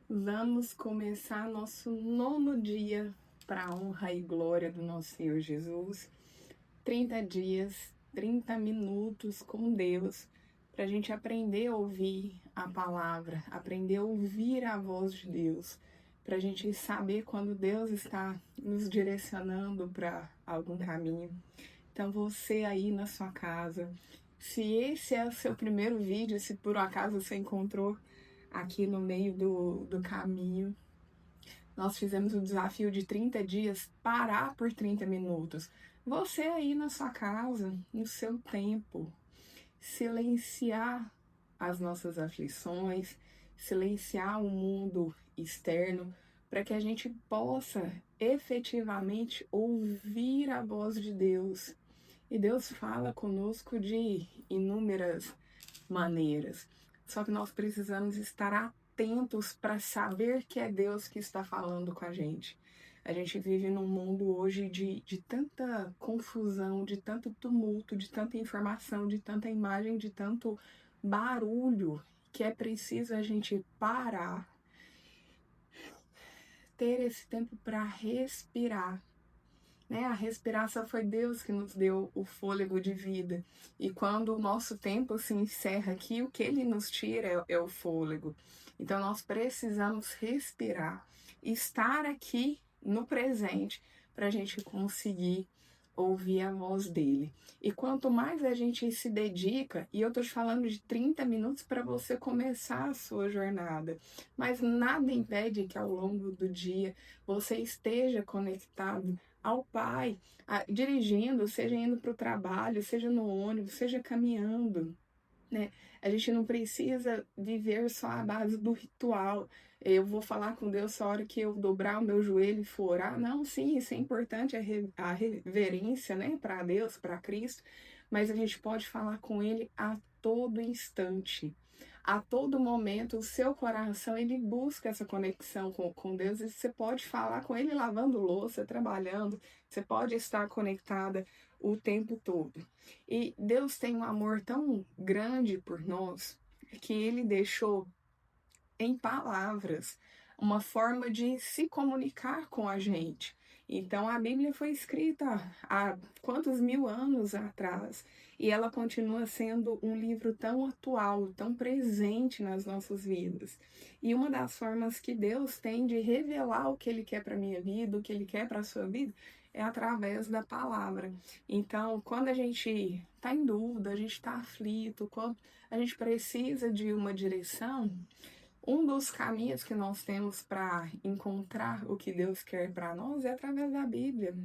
Vamos começar nosso nono dia para a honra e glória do nosso Senhor Jesus. 30 dias, 30 minutos com Deus, para a gente aprender a ouvir a palavra, aprender a ouvir a voz de Deus, para a gente saber quando Deus está nos direcionando para algum caminho. Então, você aí na sua casa, se esse é o seu primeiro vídeo, se por acaso você encontrou aqui no meio do caminho, nós fizemos o desafio de 30 dias, parar por 30 minutos. Você aí na sua casa, no seu tempo, silenciar as nossas aflições, silenciar o mundo externo, para que a gente possa efetivamente ouvir a voz de Deus. E Deus fala conosco de inúmeras maneiras. Só que nós precisamos estar atentos para saber que é Deus que está falando com a gente. A gente vive num mundo hoje de tanta confusão, de tanto tumulto, de tanta informação, de tanta imagem, de tanto barulho, que é preciso a gente parar, ter esse tempo para respirar. A respiração foi Deus que nos deu o fôlego de vida. E quando o nosso tempo se encerra aqui, o que Ele nos tira é o fôlego. Então nós precisamos respirar, estar aqui no presente para a gente conseguir ouvir a voz dele. E quanto mais a gente se dedica, e eu estou te falando de 30 minutos para você começar a sua jornada, mas nada impede que ao longo do dia você esteja conectado ao Pai, dirigindo, seja indo para o trabalho, seja no ônibus, seja caminhando, né? A gente não precisa viver só à base do ritual. Eu vou falar com Deus só a hora que eu dobrar o meu joelho e for orar. Não, sim, isso é importante, a reverência, né, para Deus, para Cristo, mas a gente pode falar com Ele a todo instante. A todo momento, o seu coração, ele busca essa conexão com Deus, e você pode falar com Ele lavando louça, trabalhando, você pode estar conectada o tempo todo. E Deus tem um amor tão grande por nós que Ele deixou em palavras uma forma de se comunicar com a gente. Então a Bíblia foi escrita há quantos mil anos atrás e ela continua sendo um livro tão atual, tão presente nas nossas vidas. E uma das formas que Deus tem de revelar o que Ele quer para minha vida, o que Ele quer para a sua vida, é através da palavra. Então, quando a gente está em dúvida, a gente está aflito, quando a gente precisa de uma direção, um dos caminhos que nós temos para encontrar o que Deus quer para nós é através da Bíblia.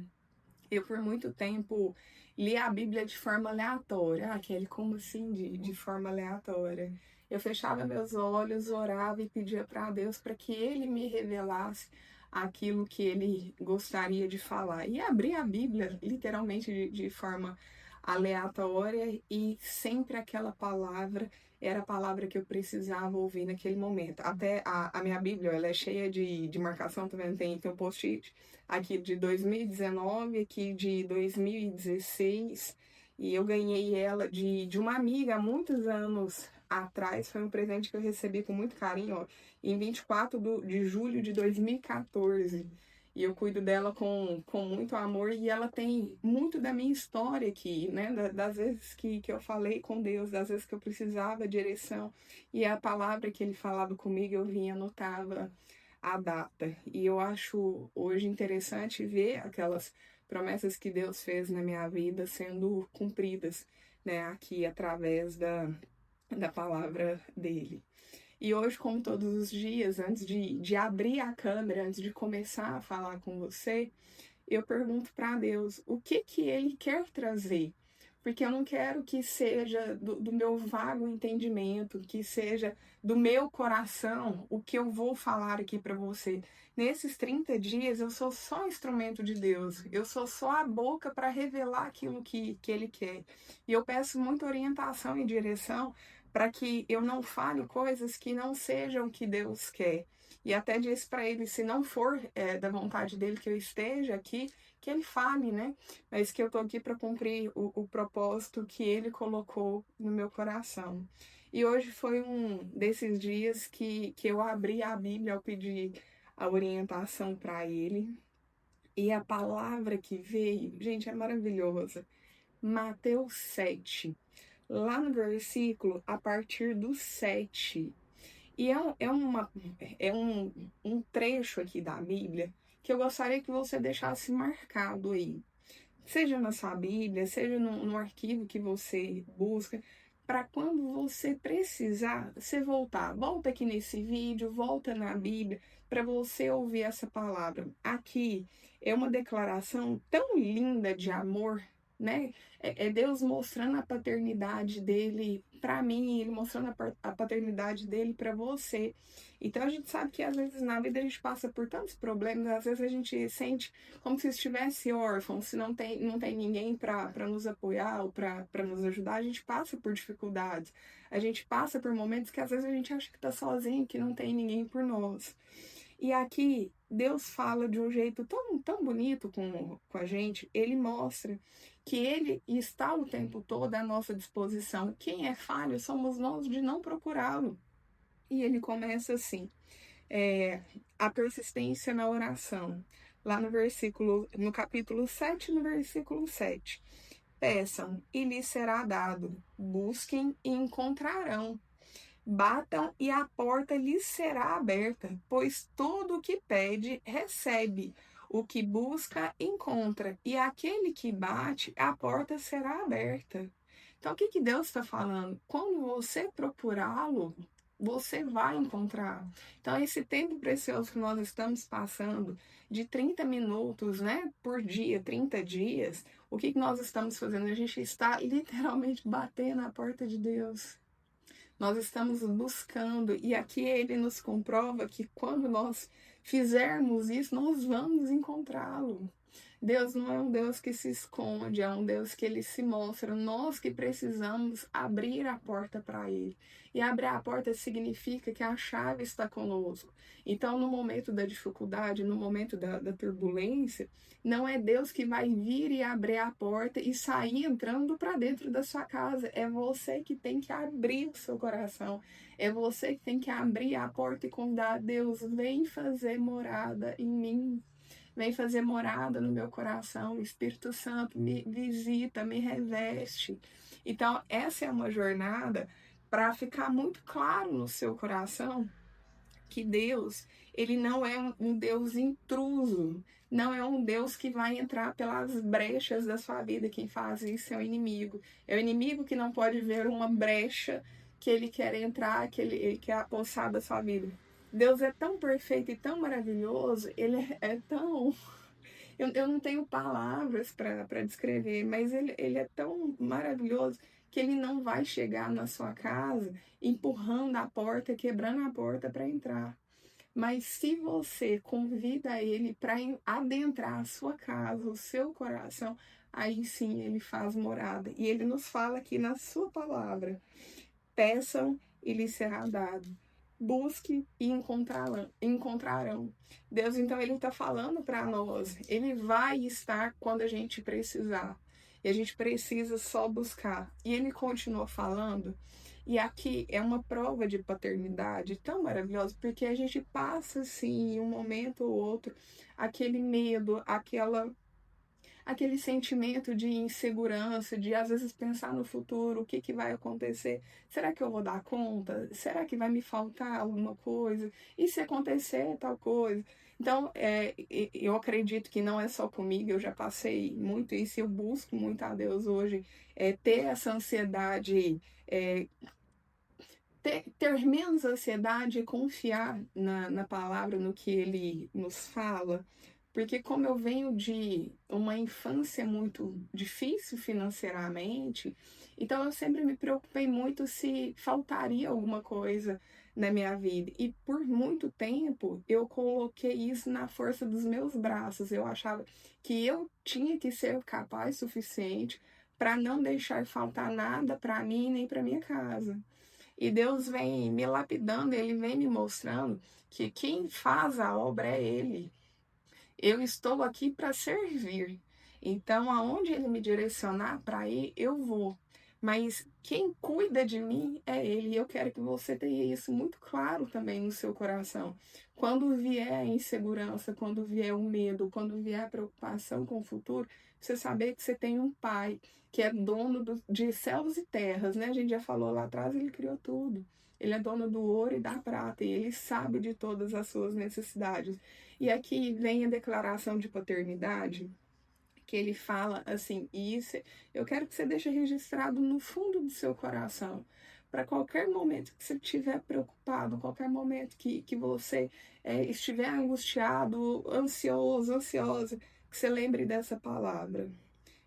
Eu, por muito tempo, li a Bíblia de forma aleatória. Aquele, como assim, de forma aleatória? Eu fechava meus olhos, orava e pedia para Deus para que Ele me revelasse aquilo que Ele gostaria de falar. E abria a Bíblia, literalmente, de forma aleatória, e sempre aquela palavra era a palavra que eu precisava ouvir naquele momento. Até a minha Bíblia, ela é cheia de marcação, também tem um post-it aqui de 2019, aqui de 2016, e eu ganhei ela de uma amiga há muitos anos atrás. Foi um presente que eu recebi com muito carinho, ó, em 24 de julho de 2014. E eu cuido dela com muito amor, e ela tem muito da minha história aqui, né? Das vezes que eu falei com Deus, das vezes que eu precisava de direção, e a palavra que Ele falava comigo, eu vinha, anotava a data. E eu acho hoje interessante ver aquelas promessas que Deus fez na minha vida sendo cumpridas, né? Aqui através da palavra dele. E hoje, como todos os dias, antes de abrir a câmera, antes de começar a falar com você, eu pergunto para Deus o que Ele quer trazer. Porque eu não quero que seja do meu vago entendimento, que seja do meu coração o que eu vou falar aqui para você. Nesses 30 dias, eu sou só instrumento de Deus. Eu sou só a boca para revelar aquilo que Ele quer. E eu peço muita orientação e direção para que eu não fale coisas que não sejam o que Deus quer. E até disse para ele, se não for da vontade dele que eu esteja aqui, que ele fale, né? Mas que eu tô aqui para cumprir o propósito que ele colocou no meu coração. E hoje foi um desses dias que eu abri a Bíblia ao pedir a orientação para ele. E a palavra que veio, gente, é maravilhosa. Mateus 7, lá no versículo, a partir do 7. E é um trecho aqui da Bíblia que eu gostaria que você deixasse marcado aí. Seja na sua Bíblia, seja no arquivo que você busca, para quando você precisar, você voltar. Volta aqui nesse vídeo, volta na Bíblia, para você ouvir essa palavra. Aqui é uma declaração tão linda de amor, né? É Deus mostrando a paternidade dele para mim, ele mostrando a paternidade dele para você. Então a gente sabe que às vezes na vida a gente passa por tantos problemas, às vezes a gente sente como se estivesse órfão, se não tem ninguém para nos apoiar ou para nos ajudar, a gente passa por dificuldades. A gente passa por momentos que às vezes a gente acha que está sozinho, que não tem ninguém por nós. E aqui Deus fala de um jeito tão bonito com a gente, ele mostra que ele está o tempo todo à nossa disposição. Quem é falho somos nós de não procurá-lo. E ele começa assim, a persistência na oração. Lá no capítulo 7, no versículo 7. Peçam e lhes será dado. Busquem e encontrarão. Batam e a porta lhes será aberta, pois todo o que pede, recebe. O que busca, encontra. E aquele que bate, a porta será aberta. Então, o que Deus está falando? Quando você procurá-lo, você vai encontrar. Então, esse tempo precioso que nós estamos passando, de 30 minutos, né, por dia, 30 dias, o que nós estamos fazendo? A gente está literalmente batendo na porta de Deus. Nós estamos buscando, e aqui ele nos comprova que quando nós fizermos isso, nós vamos encontrá-lo. Deus não é um Deus que se esconde, é um Deus que ele se mostra. Nós que precisamos abrir a porta para ele. E abrir a porta significa que a chave está conosco. Então, no momento da dificuldade, no momento da turbulência, não é Deus que vai vir e abrir a porta e sair entrando para dentro da sua casa. É você que tem que abrir o seu coração. É você que tem que abrir a porta e convidar a Deus, vem fazer morada em mim. Vem fazer morada no meu coração, o Espírito Santo me visita, me reveste. Então, essa é uma jornada para ficar muito claro no seu coração que Deus, ele não é um Deus intruso, não é um Deus que vai entrar pelas brechas da sua vida. Quem faz isso é o inimigo. É o inimigo que não pode ver uma brecha que ele quer entrar, que ele quer apossar da sua vida. Deus é tão perfeito e tão maravilhoso, ele é tão. Eu não tenho palavras para descrever, mas ele é tão maravilhoso que ele não vai chegar na sua casa empurrando a porta, quebrando a porta para entrar. Mas se você convida ele para adentrar a sua casa, o seu coração, aí sim ele faz morada. E ele nos fala aqui na sua palavra: peçam e lhes será dado. Busque e encontrarão. Deus, então, ele está falando para nós. Ele vai estar quando a gente precisar. E a gente precisa só buscar. E ele continua falando. E aqui é uma prova de paternidade tão maravilhosa, porque a gente passa, assim, em um momento ou outro, aquele medo, aquele sentimento de insegurança, de às vezes pensar no futuro, o que vai acontecer? Será que eu vou dar conta? Será que vai me faltar alguma coisa? E se acontecer tal coisa? Então, eu acredito que não é só comigo, eu já passei muito isso, eu busco muito a Deus hoje, ter essa ansiedade, ter menos ansiedade e confiar na palavra, no que ele nos fala, porque como eu venho de uma infância muito difícil financeiramente, então eu sempre me preocupei muito se faltaria alguma coisa na minha vida. E por muito tempo eu coloquei isso na força dos meus braços. Eu achava que eu tinha que ser capaz o suficiente para não deixar faltar nada para mim nem para minha casa. E Deus vem me lapidando, ele vem me mostrando que quem faz a obra é ele. Eu estou aqui para servir. Então, aonde ele me direcionar para ir, eu vou. Mas Quem cuida de mim é Ele. E eu quero que você tenha isso muito claro também no seu coração. Quando vier a insegurança, quando vier o medo, quando vier a preocupação com o futuro, você saber que você tem um Pai que é dono de céus e terras, né? A gente já falou lá atrás, Ele criou tudo. Ele é dono do ouro e da prata, e Ele sabe de todas as suas necessidades. E aqui vem a declaração de paternidade, que ele fala assim, e isso eu quero que você deixe registrado no fundo do seu coração, para qualquer momento que você estiver preocupado, qualquer momento que você estiver angustiado, ansioso, ansiosa, que você lembre dessa palavra.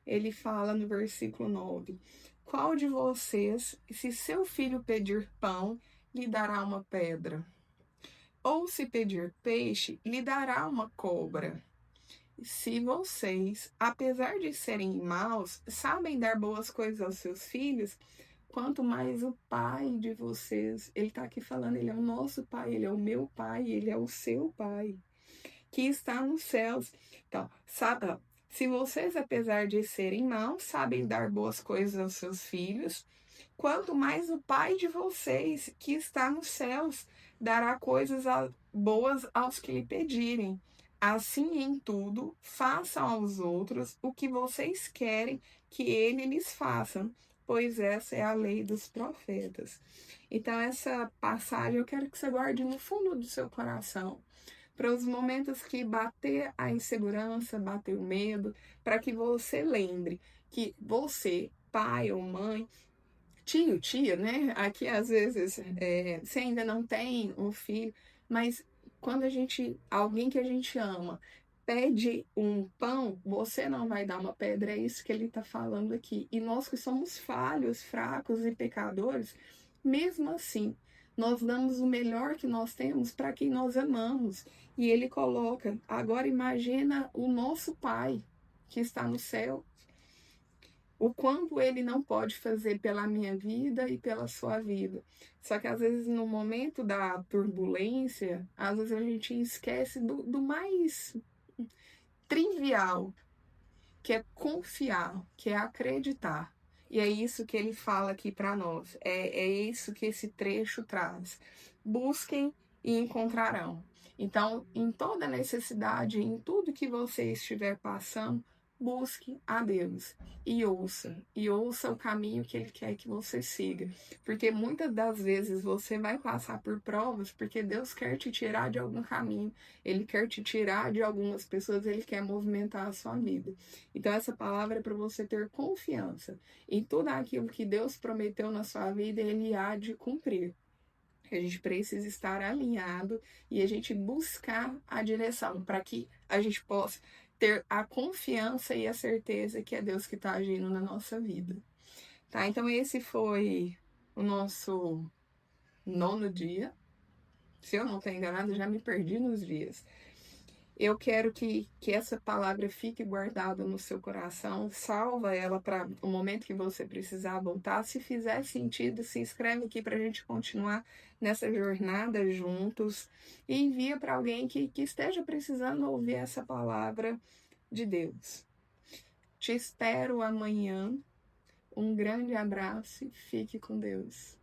Ele fala no versículo 9: qual de vocês, se seu filho pedir pão, lhe dará uma pedra? Ou se pedir peixe, lhe dará uma cobra? Se vocês, apesar de serem maus, sabem dar boas coisas aos seus filhos, quanto mais o Pai de vocês, ele está aqui falando, ele é o nosso Pai, ele é o meu Pai, ele é o seu Pai, que está nos céus. Então, sabe, se vocês, apesar de serem maus, sabem dar boas coisas aos seus filhos, quanto mais o Pai de vocês, que está nos céus, dará coisas boas aos que lhe pedirem. Assim, em tudo, façam aos outros o que vocês querem que ele lhes faça, pois essa é a lei dos profetas. Então, essa passagem eu quero que você guarde no fundo do seu coração, para os momentos que bater a insegurança, bater o medo, para que você lembre que você, pai ou mãe, tio, tia, né? Aqui às vezes você ainda não tem um filho, mas quando alguém que a gente ama, pede um pão, você não vai dar uma pedra, é isso que ele está falando aqui. E nós que somos falhos, fracos e pecadores, mesmo assim, nós damos o melhor que nós temos para quem nós amamos. E ele coloca, agora imagina o nosso Pai que está no céu, o quanto ele não pode fazer pela minha vida e pela sua vida. Só que às vezes no momento da turbulência, às vezes a gente esquece do mais trivial, que é confiar, que é acreditar. E é isso que ele fala aqui para nós. É isso que esse trecho traz. Busquem e encontrarão. Então, em toda necessidade, em tudo que você estiver passando, busque a Deus e ouça o caminho que Ele quer que você siga, porque muitas das vezes você vai passar por provas porque Deus quer te tirar de algum caminho, Ele quer te tirar de algumas pessoas, Ele quer movimentar a sua vida. Então essa palavra é para você ter confiança em tudo aquilo que Deus prometeu na sua vida, Ele há de cumprir. A gente precisa estar alinhado e a gente buscar a direção para que a gente possa ter a confiança e a certeza que é Deus que está agindo na nossa vida. Tá? Então esse foi o nosso 9º dia. Se eu não estou enganada, já me perdi nos dias. Eu quero que essa palavra fique guardada no seu coração, salva ela para o momento que você precisar voltar. Se fizer sentido, se inscreve aqui para a gente continuar nessa jornada juntos e envia para alguém que esteja precisando ouvir essa palavra de Deus. Te espero amanhã. Um grande abraço e fique com Deus.